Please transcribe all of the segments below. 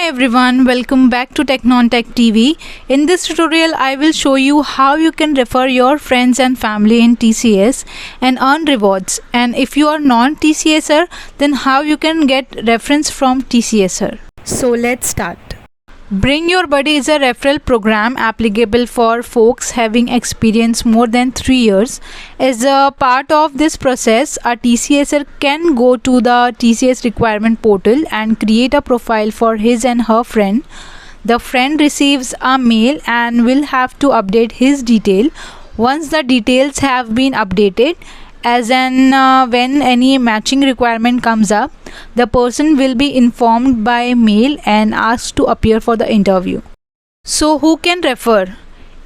Hi everyone, welcome back to TechnonTechTV. In this tutorial, I will show you how you can refer your friends and family in TCS and earn rewards. And if you are non-TCSer, then how you can get reference from TCSer. So let's start. Bring Your Buddy is a referral program applicable for folks having experience more than 3 years. As a part of this process, a TCSer can go to the TCS requirement portal and create a profile for his and her friend. The friend receives a mail and will have to update his detail. Once the details have been updated, when any matching requirement comes up, the person will be informed by mail and asked to appear for the interview. So who can refer?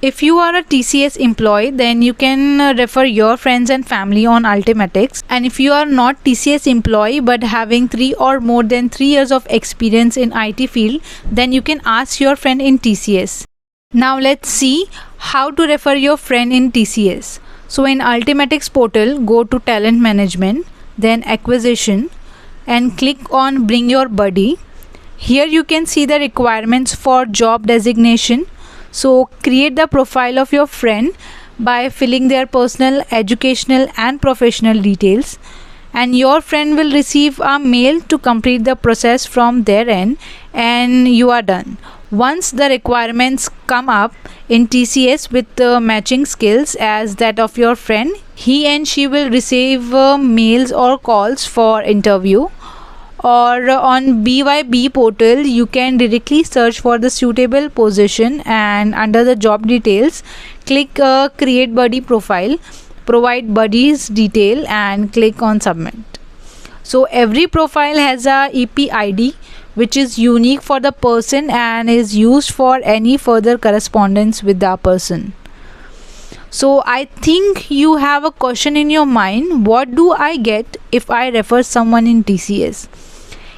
If you are a TCS employee, then you can refer your friends and family on ultimatix. And if you are not TCS employee but having 3 or more than 3 years of experience in IT field, then you can ask your friend in TCS. Now let's see how to refer your friend in TCS. So in ultimatix portal, go to talent management, then acquisition, and click on Bring Your Buddy. Here you can see the requirements for job designation. So create the profile of your friend by filling their personal, educational and professional details, and your friend will receive a mail to complete the process from their end, and you are done. Once the requirements come up in TCS with the matching skills as that of your friend, he and she will receive mails or calls for interview. Or on BYB portal, you can directly search for the suitable position, and under the job details, click create buddy profile, provide buddy's detail and click on submit. So every profile has a EP ID which is unique for the person and is used for any further correspondence with the person. So I think you have a question in your mind, what do I get if I refer someone in TCS?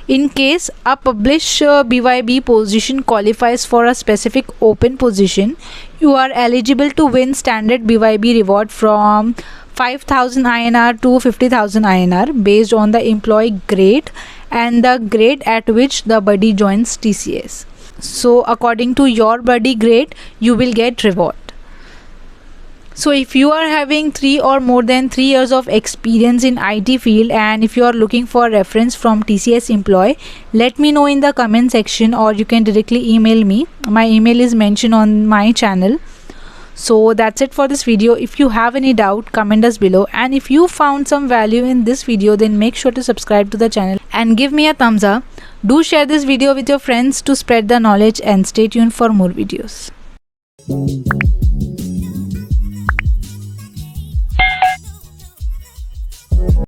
In case a published BYB position qualifies for a specific open position, you are eligible to win standard BYB reward from 5,000 INR to 50,000 INR based on the employee grade and the grade at which the buddy joins TCS. So according to your buddy grade, you will get reward. So if you are having 3 or more than 3 years of experience in IT field, and if you are looking for reference from TCS employee, let me know in the comment section, or you can directly email me. My email is mentioned on my channel. So that's it for this video. If you have any doubt, comment us below, and if you found some value in this video, then make sure to subscribe to the channel and give me a thumbs up. Do share this video with your friends to spread the knowledge, and stay tuned for more videos.